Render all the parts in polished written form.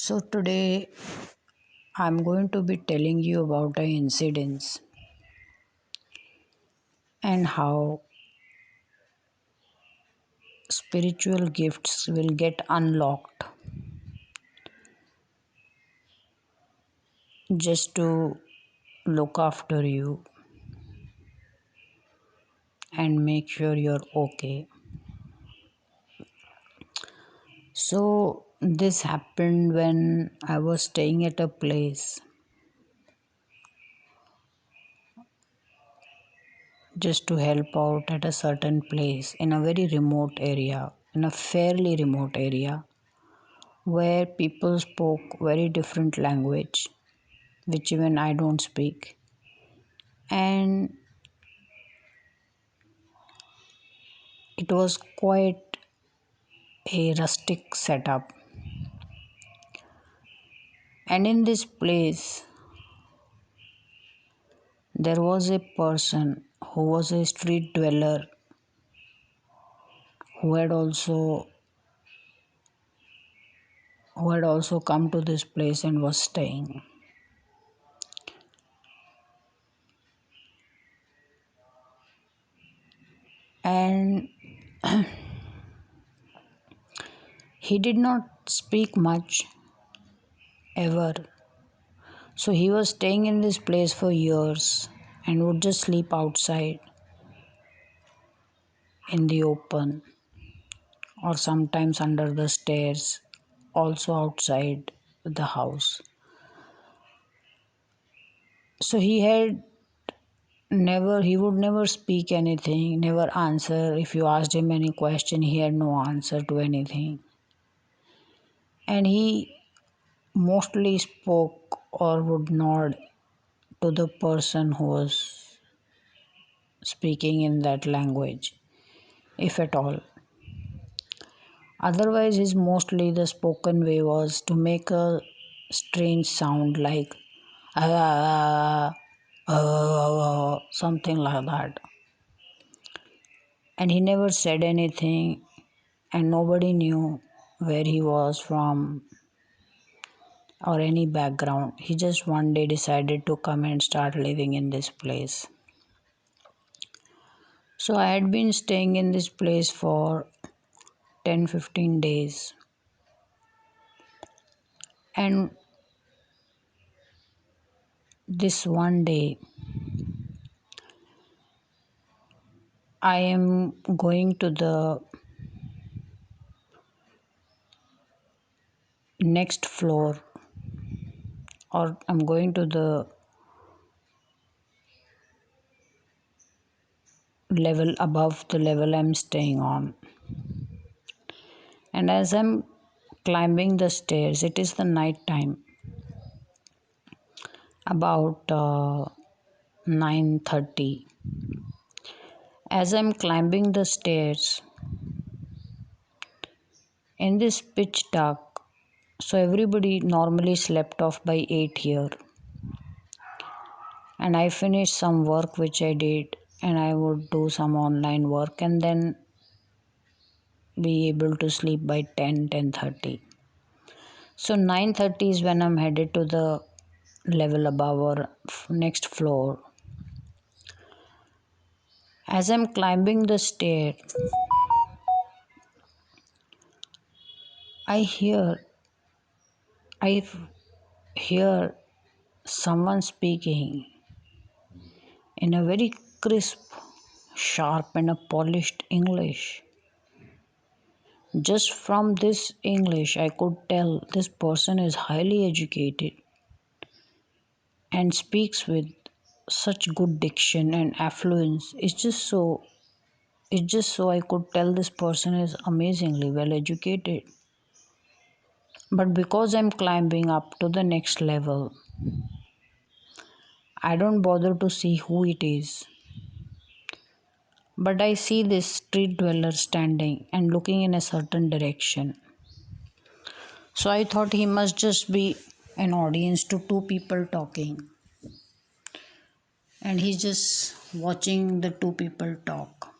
So today I'm going to be telling you about the incidents and how spiritual gifts will get unlocked just to look after you and make sure you're okay. So this happened when I was staying at a place just to help out at a certain place in a very remote area, in a fairly remote area where people spoke very different language which even I don't speak. And it was quite a rustic setup. And in this place, there was a person who was a street dweller who had also come to this place and was staying. And he did not speak much ever. So he was staying in this place for years and would just sleep outside in the open or sometimes under the stairs, also outside the house. So he would never speak anything, never answer. If you asked him any question, he had no answer to anything. And he mostly spoke or would nod to the person who was speaking in that language, if at all. Otherwise, his mostly the spoken way was to make a strange sound like ah, something like that. And he never said anything, and nobody knew where he was from or any background. He just one day decided to come and start living in this place. So I had been staying in this place for 10-15 days, and this one day I am going to the next floor, or I'm going to the level above the level I'm staying on. And as I'm climbing the stairs, it is the night time, about 9:30. As I'm climbing the stairs in this pitch dark, so everybody normally slept off by 8 here, and I finished some work which I did, and I would do some online work and then be able to sleep by 10:30. So 9:30 is when I'm headed to the level above or next floor. As I'm climbing the stair, I I hear someone speaking in a very crisp, sharp, and a polished English. Just from this English, I could tell this person is highly educated and speaks with such good diction and affluence. It's just so I could tell this person is amazingly well educated. But because I'm climbing up to the next level, I don't bother to see who it is. But I see this street dweller standing and looking in a certain direction. So I thought he must just be an audience to two people talking. And he's just watching the two people talk.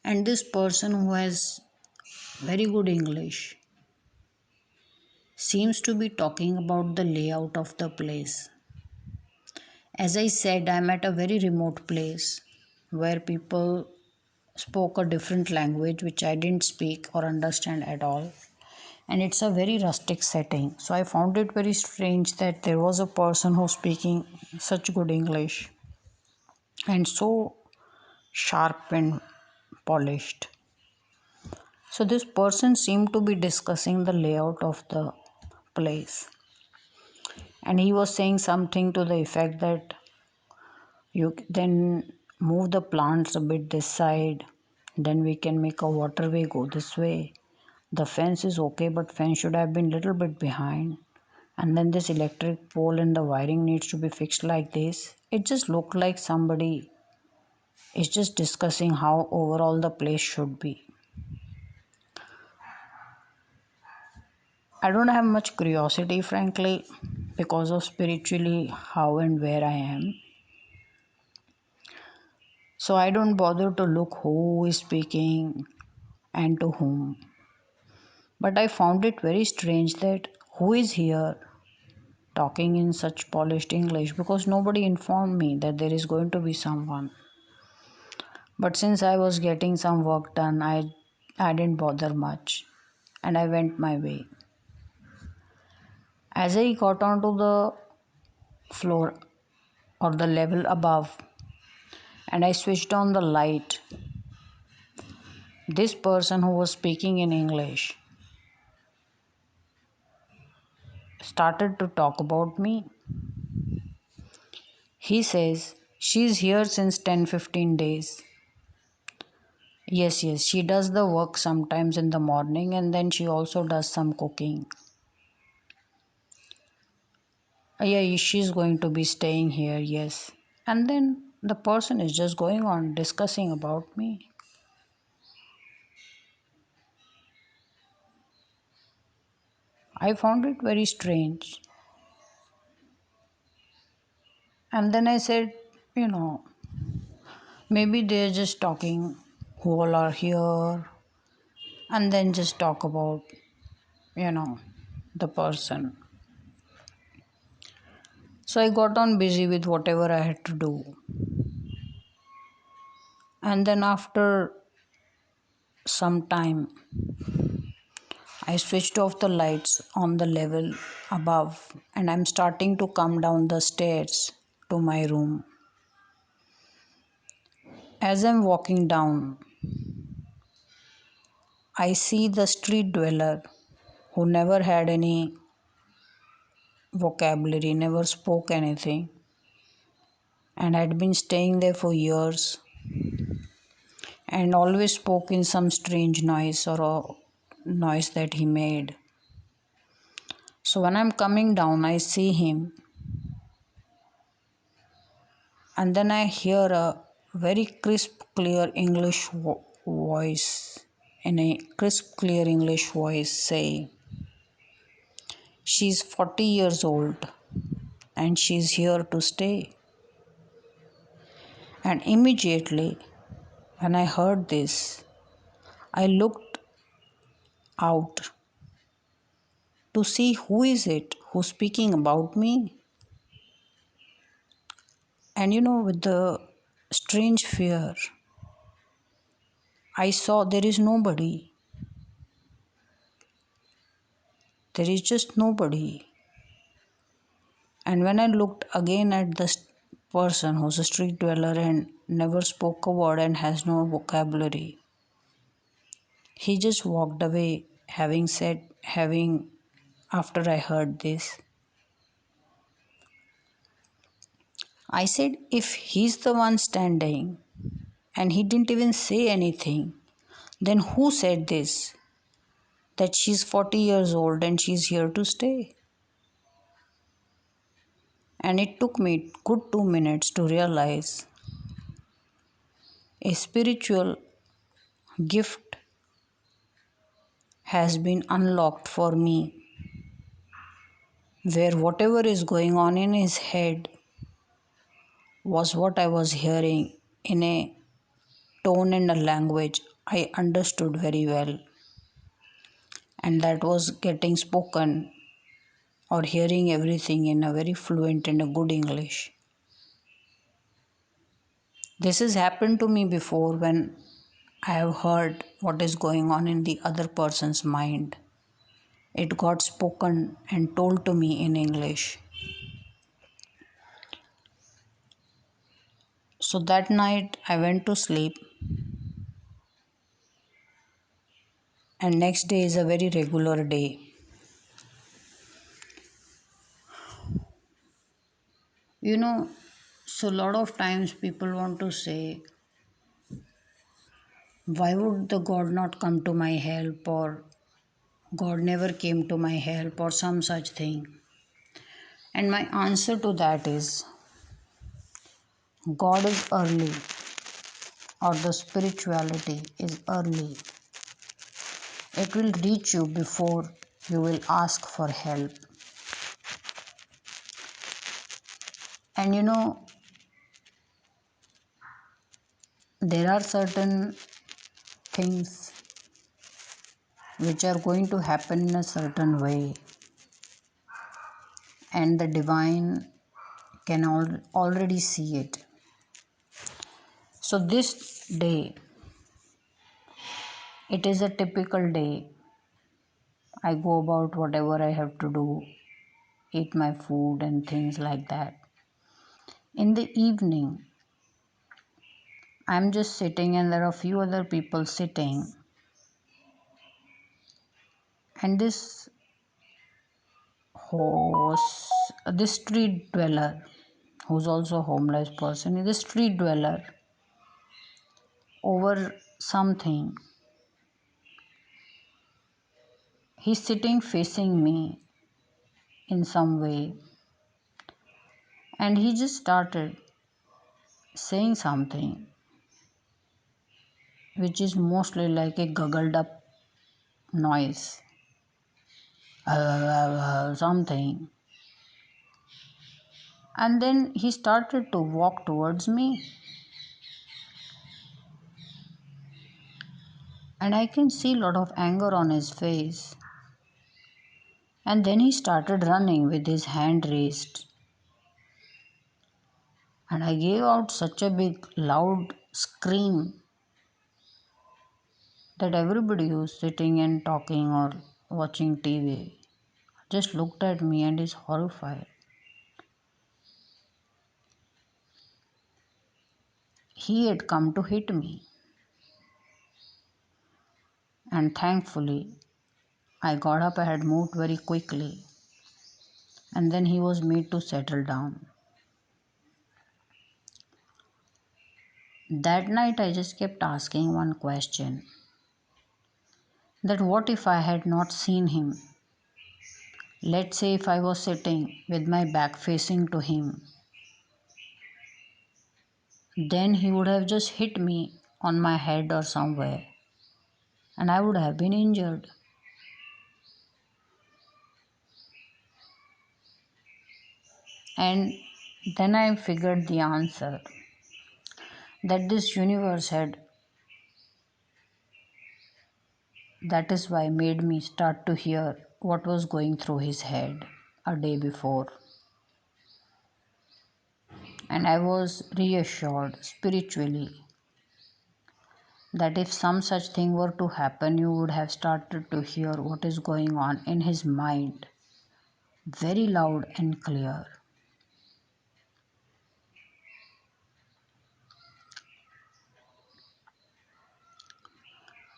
And this person who has very good English seems to be talking about the layout of the place. As I said, I'm at a very remote place where people spoke a different language which I didn't speak or understand at all. And it's a very rustic setting. So I found it very strange that there was a person who's speaking such good English and so sharp and polished. So this person seemed to be discussing the layout of the place. And he was saying something to the effect that you then move the plants a bit this side, then we can make a waterway go this way. The fence is okay, but fence should have been little bit behind. And then this electric pole and the wiring needs to be fixed like this. It just looked like somebody is just discussing how overall the place should be. I don't have much curiosity, frankly, because of spiritually how and where I am. So I don't bother to look who is speaking and to whom. But I found it very strange that who is here talking in such polished English, because nobody informed me that there is going to be someone. But since I was getting some work done, I didn't bother much and I went my way. As I got onto the floor or the level above and I switched on the light, this person who was speaking in English started to talk about me. He says, she's here since 10-15 days. Yes, she does the work sometimes in the morning and then she also does some cooking. Yeah, she's going to be staying here, yes. And then the person is just going on discussing about me. I found it very strange. And then I said, you know, maybe they're just talking who all are here and then just talk about, you know, the person. So I got on busy with whatever I had to do. And then after some time, I switched off the lights on the level above and I'm starting to come down the stairs to my room. As I'm walking down, I see the street dweller who never had any vocabulary, never spoke anything, and had been staying there for years and always spoke in some strange noise or a noise that he made. So when I'm coming down, I see him, and then I hear a very crisp, clear English voice, in a crisp, clear English voice say, she's 40 years old and she's here to stay. And immediately, when I heard this, I looked out to see who is it who's speaking about me. And with the strange fear, I saw there is nobody. There is just nobody. And when I looked again at the person who's a street dweller and never spoke a word and has no vocabulary, he just walked away, after I heard this. I said, if he's the one standing and he didn't even say anything, then who said this? That she's 40 years old and she's here to stay. And it took me good 2 minutes to realize a spiritual gift has been unlocked for me, where whatever is going on in his head was what I was hearing in a tone and a language I understood very well, and that was getting spoken or hearing everything in a very fluent and a good English. This has happened to me before when I have heard what is going on in the other person's mind. It got spoken and told to me in English. So that night I went to sleep, and next day is a very regular day. You know, so a lot of times people want to say, why would the God not come to my help, or God never came to my help, or some such thing. And my answer to that is, God is early, or the spirituality is early. It will reach you before you will ask for help. And there are certain things which are going to happen in a certain way, and the divine can already see it. So, this day, it is a typical day. I go about whatever I have to do, eat my food, and things like that. In the evening, I'm just sitting, and there are a few other people sitting, and this street dweller, who's also a homeless person, is a street dweller over something. He's sitting facing me in some way, and he just started saying something which is mostly like a guggled up noise, something. And then he started to walk towards me, and I can see a lot of anger on his face. And then he started running with his hand raised, and I gave out such a big loud scream that everybody who's sitting and talking or watching TV just looked at me and is horrified. He had come to hit me, and thankfully I got up. I had moved very quickly, and then he was made to settle down. That night I just kept asking one question, that what if I had not seen him? Let's say if I was sitting with my back facing to him, then he would have just hit me on my head or somewhere, and I would have been injured. And then I figured the answer, that this universe had, that is why made me start to hear what was going through his head a day before. And I was reassured spiritually that if some such thing were to happen, you would have started to hear what is going on in his mind very loud and clear.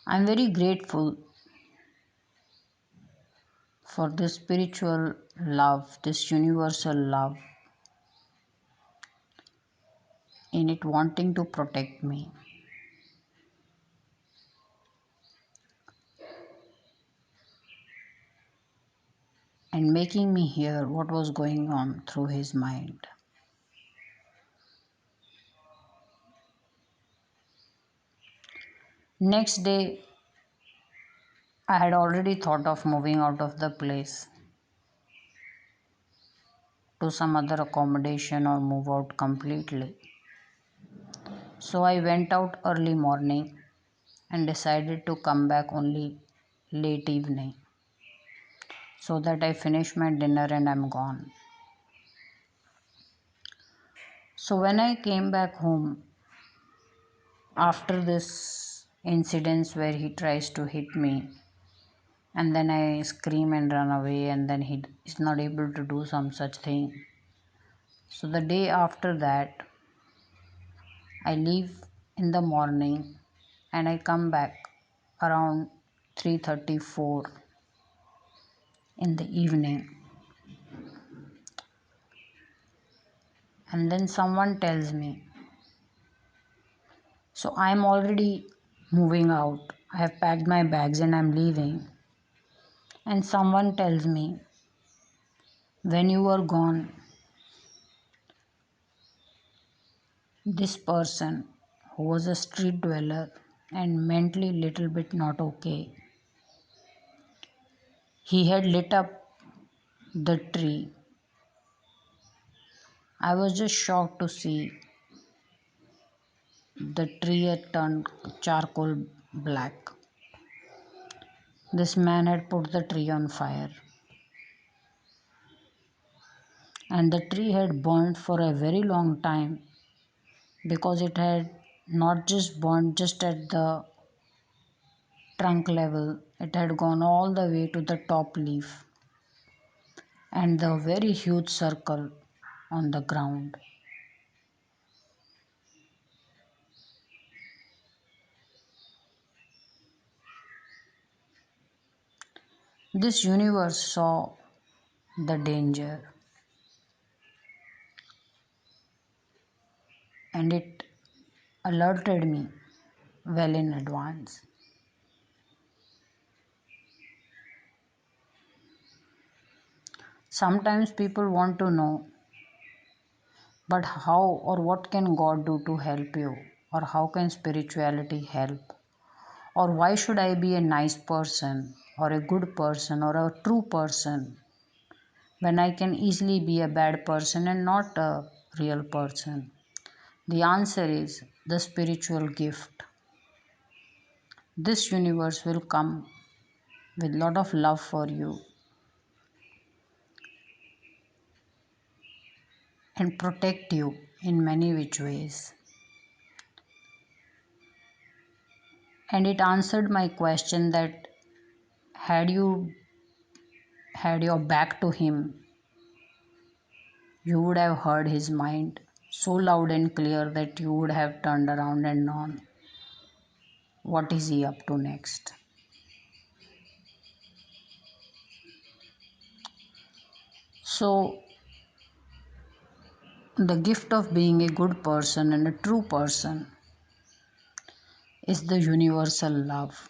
I'm very grateful for this spiritual love, this universal love, in it wanting to protect me and making me hear what was going on through his mind. Next day, I had already thought of moving out of the place to some other accommodation or move out completely. So I went out early morning and decided to come back only late evening. so that I finish my dinner and I'm gone. So when I came back home after this incidents where he tries to hit me, and then I scream and run away, and then he is not able to do some such thing. So the day after that, I leave in the morning and I come back around 3:34 in the evening, and then someone tells me, so I'm already moving out. I have packed my bags and I'm leaving, and someone tells me, when you were gone, this person who was a street dweller and mentally little bit not okay, he had lit up the tree. I was just shocked to see the tree had turned charcoal black. This man had put the tree on fire, and the tree had burned for a very long time because it had not just burned just at the trunk level, it had gone all the way to the top leaf and the very huge circle on the ground. This universe saw the danger and it alerted me well in advance. Sometimes people want to know, but how or what can God do to help you? Or how can spirituality help? Or why should I be a nice person or a good person or a true person when I can easily be a bad person and not a real person? The answer is the spiritual gift. This universe will come with lot of love for you and protect you in many which ways. And it answered my question that had you had your back to him, you would have heard his mind so loud and clear that you would have turned around and known what is he up to next. So the gift of being a good person and a true person is the universal love.